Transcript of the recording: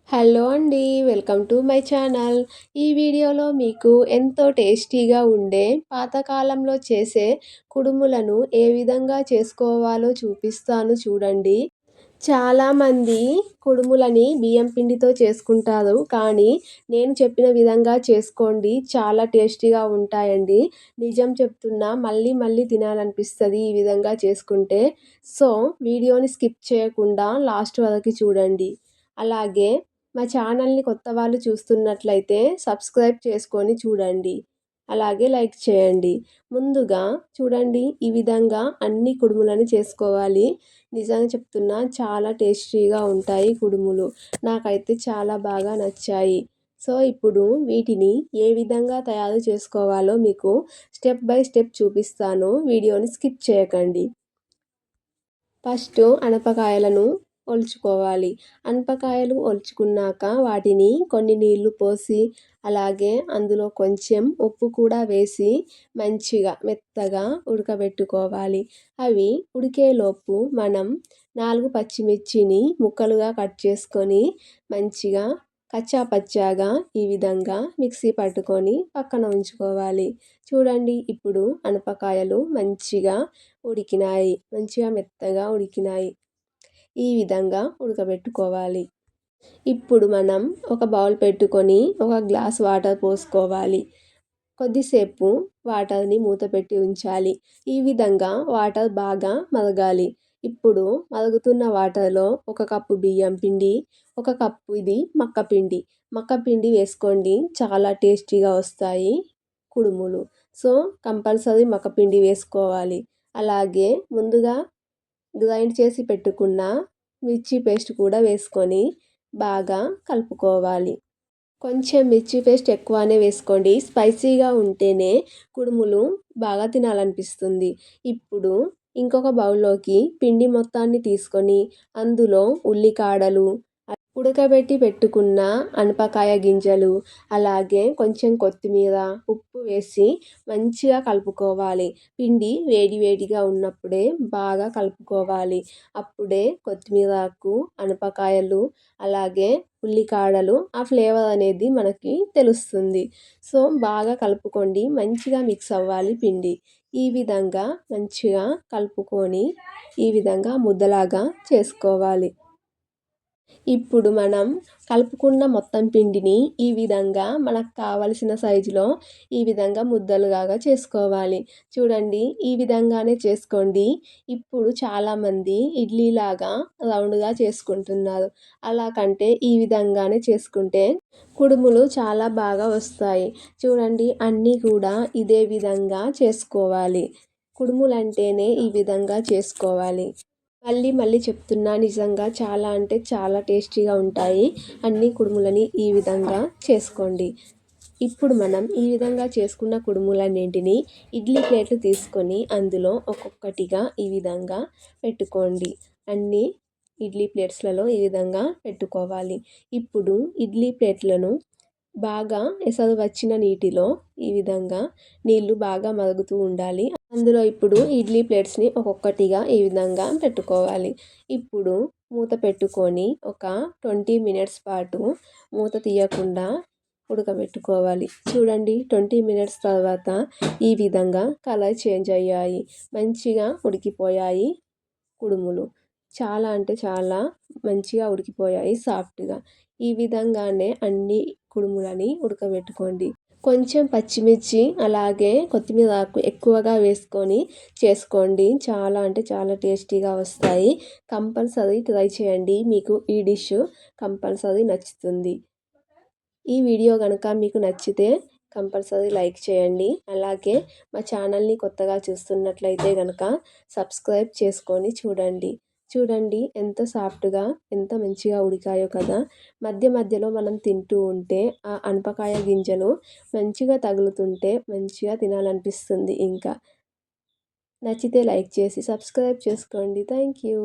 Hello అండి. Welcome to my channel. ఈ వీడియోలో మీకు ఎంతో టేస్టీగా ఉండే పాతకాలంలో చేసే కుడుములను ఏ విధంగా చేసుకోవాలో చూపిస్తాను చూడండి. చాలామంది కుడుములని బియ్యం పిండితో చేసుకుంటారు. కానీ నేను చెప్పిన విధంగా చేసుకోండి. చాలా టేస్టీగా ఉంటాయండి. నిజం చెప్తున్నా, మళ్ళీ మళ్ళీ తినాలనిపిస్తది ఈ విధంగా చేసుకుంటే. సో, వీడియోని స్కిప్ చేయకుండా లాస్ట్ వరకు చూడండి. అలాగే మా ఛానల్ని కొత్త వాళ్ళు చూస్తున్నట్లయితే సబ్స్క్రైబ్ చేసుకొని చూడండి. అలాగే లైక్ చేయండి. ముందుగా చూడండి, ఈ విధంగా అన్ని కుడుములను చేసుకోవాలి. నిజంగా చెప్తున్నా, చాలా టేస్టీగా ఉంటాయి కుడుములు. నాకైతే చాలా బాగా నచ్చాయి. సో, ఇప్పుడు వీటిని ఏ విధంగా తయారు చేసుకోవాలో మీకు స్టెప్ బై స్టెప్ చూపిస్తాను. వీడియోని స్కిప్ చేయకండి. ఫస్ట్ అనపకాయలను ఒలుచుకోవాలి. అనపకాయలు ఒలుచుకున్నాక వాటిని కొన్ని నీళ్లు పోసి, అలాగే అందులో కొంచెం ఉప్పు కూడా వేసి మంచిగా మెత్తగా ఉడకబెట్టుకోవాలి. అవి ఉడికేలోపు మనం 4 పచ్చిమిర్చిని ముక్కలుగా కట్ చేసుకొని మంచిగా కచ్చా పచ్చాగా ఈ విధంగా మిక్సీ పట్టుకొని పక్కన ఉంచుకోవాలి. చూడండి, ఇప్పుడు అనపకాయలు మంచిగా ఉడికినాయి. మంచిగా మెత్తగా ఉడికినాయి. ఈ విధంగా ఉడకబెట్టుకోవాలి. ఇప్పుడు మనం ఒక బౌల్ పెట్టుకొని ఒక గ్లాస్ వాటర్ పోసుకోవాలి. కొద్దిసేపు వాటర్ని మూత పెట్టి ఉంచాలి. ఈ విధంగా వాటర్ బాగా మరగాలి. ఇప్పుడు మరుగుతున్న వాటర్లో 1 కప్పు బియ్యం పిండి, 1 కప్పు ఇది మక్కపిండి. మక్కపిండి వేసుకోండి, చాలా టేస్టీగా వస్తాయి కుడుములు. సో, కంపల్సరీ మక్కపిండి వేసుకోవాలి. అలాగే ముందుగా గ్రైండ్ చేసి పెట్టుకున్న మిర్చి పేస్ట్ కూడా వేసుకొని బాగా కలుపుకోవాలి. కొంచెం మిర్చి పేస్ట్ ఎక్కువనే వేసుకోండి. స్పైసీగా ఉంటేనే కుడుములు బాగా తినాలనిపిస్తుంది. ఇప్పుడు ఇంకొక బౌల్లోకి పిండి మొత్తాన్ని తీసుకొని అందులో ఉల్లికాడలు, ఉడకబెట్టి పెట్టుకున్న అనపకాయ గింజలు, అలాగే కొంచెం కొత్తిమీర, ఉప్పు వేసి మంచిగా కలుపుకోవాలి. పిండి వేడి వేడిగా ఉన్నప్పుడే బాగా కలుపుకోవాలి. అప్పుడే కొత్తిమీరకు, అనపకాయలు, అలాగే ఉల్లికాడలు ఆ ఫ్లేవర్ అనేది మనకి తెలుస్తుంది. సో, బాగా కలుపుకోండి. మంచిగా మిక్స్ అవ్వాలి పిండి. ఈ విధంగా మంచిగా కలుపుకొని ఈ విధంగా ముద్దలాగా చేసుకోవాలి. ఇప్పుడు మనం కలుపుకున్న మొత్తం పిండిని ఈ విధంగా మనకు కావలసిన సైజులో ఈ విధంగా ముద్దలుగా చేసుకోవాలి. చూడండి, ఈ విధంగానే చేసుకోండి. ఇప్పుడు చాలామంది ఇడ్లీలాగా రౌండ్గా చేసుకుంటున్నారు. అలా కంటే ఈ విధంగానే చేసుకుంటే కుడుములు చాలా బాగా వస్తాయి. చూడండి, అన్నీ కూడా ఇదే విధంగా చేసుకోవాలి. కుడుములంటేనే ఈ విధంగా చేసుకోవాలి. మళ్ళీ మళ్ళీ చెప్తున్నా, నిజంగా చాలా అంటే చాలా టేస్టీగా ఉంటాయి. అన్ని కుడుములని ఈ విధంగా చేసుకోండి. ఇప్పుడు మనం ఈ విధంగా చేసుకున్న కుడుములన్నింటినీ ఇడ్లీ ప్లేట్లు తీసుకొని అందులో ఒక్కొక్కటిగా ఈ విధంగా పెట్టుకోండి. అన్ని ఇడ్లీ ప్లేట్స్లలో ఈ విధంగా పెట్టుకోవాలి. ఇప్పుడు ఇడ్లీ ప్లేట్లను బాగా ఎసరు వచ్చిన నీటిలో ఈ విధంగా నీళ్లు బాగా మరుగుతూ ఉండాలి. అందులో ఇప్పుడు ఇడ్లీ ప్లేట్స్ని ఒక్కొక్కటిగా ఈ విధంగా పెట్టుకోవాలి. ఇప్పుడు మూత పెట్టుకొని ఒక 20 మినిట్స్ పాటు మూత తీయకుండా ఉడకబెట్టుకోవాలి. చూడండి, 20 మినిట్స్ తర్వాత ఈ విధంగా కలర్ చేంజ్ అయ్యాయి. మంచిగా ఉడికిపోయాయి కుడుములు. చాలా అంటే చాలా మంచిగా ఉడికిపోయాయి, సాఫ్ట్గా. ఈ విధంగానే అన్ని కుడుములని ఉడకబెట్టుకోండి. కొంచెం పచ్చిమిర్చి అలాగే కొత్తిమీర ఆకు ఎక్కువగా వేసుకొని చేసుకోండి. చాలా అంటే చాలా టేస్టీగా వస్తాయి. కంపల్సరీ ట్రై చేయండి. మీకు ఈ డిష్ కంపల్సరీ నచ్చుతుంది. ఈ వీడియో కనుక మీకు నచ్చితే కంపల్సరీ లైక్ చేయండి. అలాగే మా ఛానల్ని కొత్తగా చూస్తున్నట్లయితే కనుక సబ్స్క్రైబ్ చేసుకొని చూడండి. చూడండి, ఎంత సాఫ్ట్గా ఎంత మంచిగా ఉడికాయో కదా. మధ్య మధ్యలో మనం తింటూ ఉంటే ఆ అనపకాయ గింజలు మంచిగా తగులుతుంటే మంచిగా తినాలనిపిస్తుంది. ఇంకా నచ్చితే లైక్ చేసి సబ్స్క్రైబ్ చేసుకోండి. Thank you.